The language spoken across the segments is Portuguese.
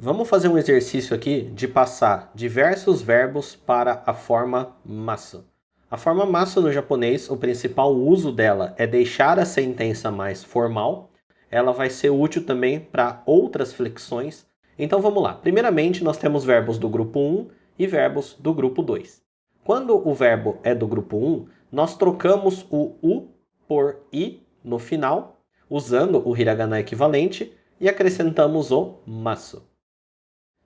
Vamos fazer um exercício aqui de passar diversos verbos para a forma masu. A forma masu no japonês, o principal uso dela é deixar a sentença mais formal. Ela vai ser útil também para outras flexões. Então vamos lá. Primeiramente, nós temos verbos do grupo 1 e verbos do grupo 2. Quando o verbo é do grupo 1, nós trocamos o u por i no final, usando o hiragana equivalente, e acrescentamos o masu.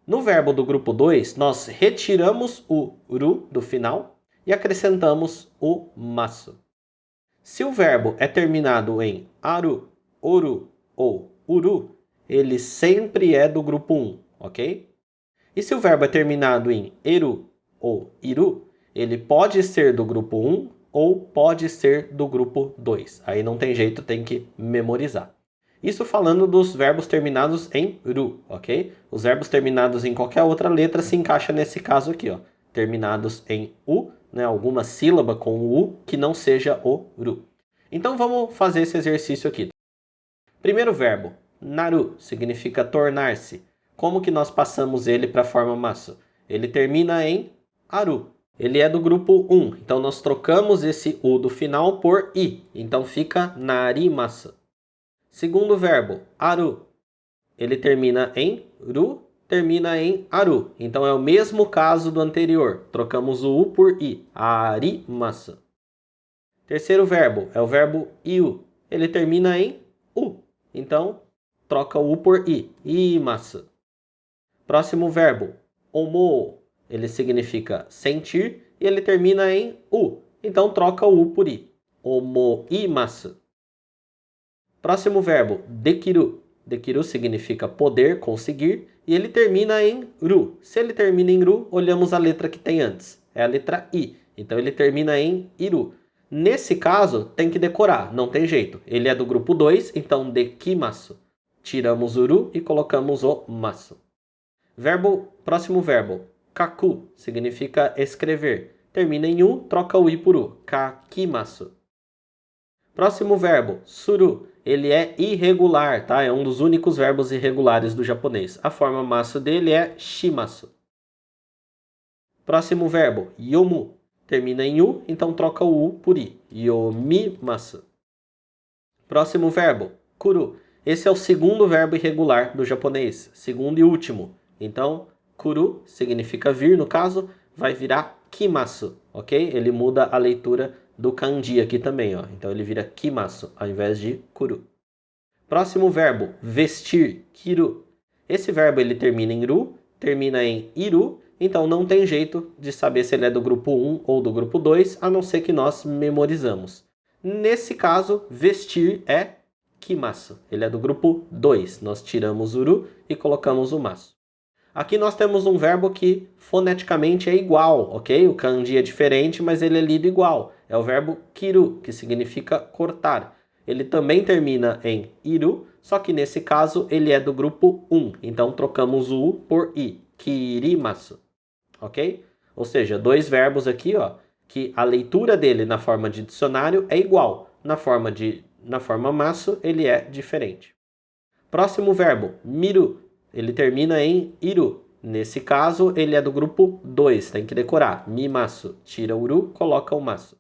No verbo do grupo 2, nós retiramos o ru do final e acrescentamos o masu. Se o verbo é terminado em aru, oru ou uru, ele sempre é do grupo 1, ok? E se o verbo é terminado em eru ou iru, ele pode ser do grupo 1 ou pode ser do grupo 2. Aí não tem jeito, tem que memorizar. Isso falando dos verbos terminados em ru, ok? Os verbos terminados em qualquer outra letra se encaixa nesse caso aqui, ó. Terminados em u, né? Alguma sílaba com o u que não seja o ru. Então vamos fazer esse exercício aqui. Primeiro verbo, naru, significa tornar-se. Como que nós passamos ele para a forma masu? Ele termina em aru. Ele é do grupo 1, então nós trocamos esse u do final por i. Então fica narimasu. Segundo verbo, aru. Ele termina em ru, termina em aru. Então é o mesmo caso do anterior. Trocamos o u por i. Arimasu. Terceiro verbo é o verbo iu. Ele termina em u. Então troca o u por i. Imasu. Próximo verbo, omou. Ele significa sentir e ele termina em u. Então troca o u por i. Omoimasu. Próximo verbo, dekiru. Dekiru significa poder, conseguir, e ele termina em ru. Se ele termina em ru, olhamos a letra que tem antes. É a letra i. Então ele termina em iru. Nesse caso, tem que decorar, não tem jeito. Ele é do grupo 2, então dekimasu. Tiramos o ru e colocamos o masu. Próximo verbo, kaku, significa escrever. Termina em u, troca o i por u. Kakimasu. Próximo verbo, suru. Ele é irregular, tá? É um dos únicos verbos irregulares do japonês. A forma masu dele é shimasu. Próximo verbo, yomu. Termina em u, então troca o u por i. Yomimasu. Próximo verbo, kuru. Esse é o segundo verbo irregular do japonês. Segundo e último. Então, kuru significa vir, no caso, vai virar kimasu, ok? Ele muda a leitura do kanji aqui também, ó. Então ele vira kimasu ao invés de kuru. Próximo verbo, vestir, kiru. Esse verbo ele termina em ru, termina em iru, então não tem jeito de saber se ele é do grupo 1 ou do grupo 2, a não ser que nós memorizamos. Nesse caso, vestir é kimasu. Ele é do grupo 2. Nós tiramos o ru e colocamos o masu. Aqui nós temos um verbo que foneticamente é igual, ok? O kanji é diferente, mas ele é lido igual. É o verbo kiru, que significa cortar. Ele também termina em iru, só que nesse caso ele é do grupo 1. Então trocamos o u por i. Kirimasu. Ok? Ou seja, dois verbos aqui, ó, que a leitura dele na forma de dicionário é igual. Na forma masu, ele é diferente. Próximo verbo, miru. Ele termina em iru. Nesse caso, ele é do grupo 2. Tem que decorar. Mimasu. Tira o ru, coloca o masu.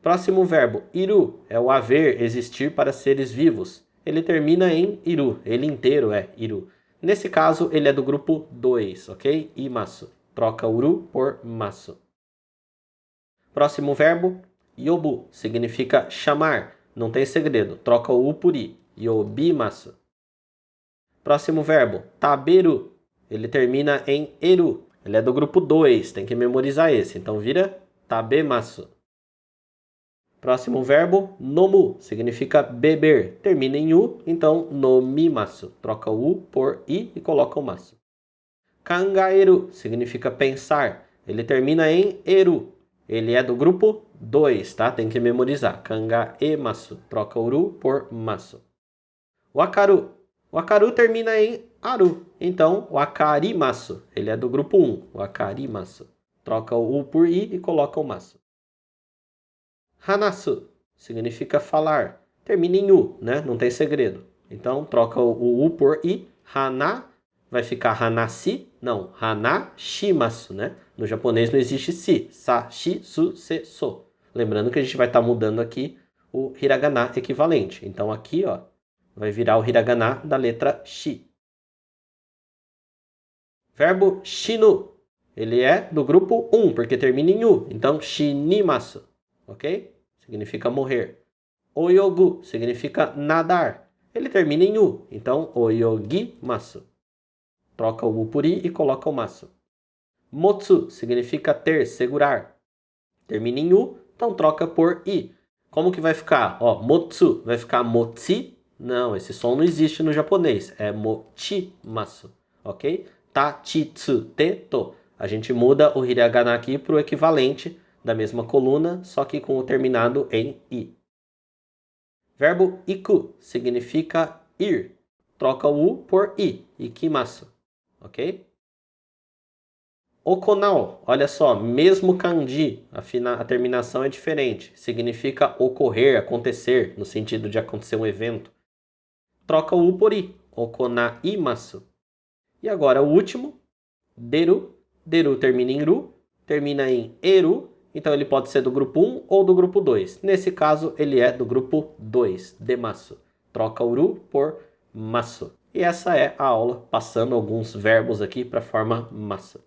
Próximo verbo, iru. É o haver, existir para seres vivos. Ele termina em iru. Ele inteiro é iru. Nesse caso, ele é do grupo 2, ok? Imasu. Troca o ru por masu. Próximo verbo, yobu. Significa chamar. Não tem segredo. Troca o u por i. Yobimasu. Próximo verbo, taberu. Ele termina em eru. Ele é do grupo 2, tem que memorizar esse. Então vira tabemasu. Próximo verbo, nomu. Significa beber. Termina em u, então nomimasu. Troca o u por i e coloca o masu. Kangaeru. Significa pensar. Ele termina em eru. Ele é do grupo 2, tá? Tem que memorizar. Kangaemasu. Troca o ru por masu. Wakaru. O akaru termina em aru, então o akarimasu, ele é do grupo 1, o akarimasu. Troca o u por i e coloca o masu. Hanasu significa falar, termina em u, né? Não tem segredo. Então troca o u por i, hana, vai ficar hanashi? Não, hanashimasu, né? No japonês não existe si. Sa, shi, su, se, so. Lembrando que a gente vai estar mudando aqui o hiragana equivalente. Então aqui, ó, vai virar o hiragana da letra shi. Verbo shinu. Ele é do grupo 1, porque termina em u. Então, shinimasu. Ok? Significa morrer. Oyogu significa nadar. Ele termina em u. Então, oyogimasu. Troca o u por i e coloca o masu. Motsu significa ter, segurar. Termina em u, então troca por i. Como que vai ficar? Ó, motsu vai ficar motsi? Não, esse som não existe no japonês. É mochimasu, ok? Tachitsu te to. A gente muda o hiragana aqui para o equivalente da mesma coluna, só que com o terminado em i. Verbo iku significa ir. Troca o u por i, ikimasu, ok? Okonao, olha só, mesmo kanji, a terminação é diferente. Significa ocorrer, acontecer, no sentido de acontecer um evento. Troca o u por i, okonaimasu. E agora o último, deru. Deru termina em ru, termina em eru, então ele pode ser do grupo 1 ou do grupo 2. Nesse caso, ele é do grupo 2, demasu. Troca o ru por masu. E essa é a aula, passando alguns verbos aqui para a forma masu.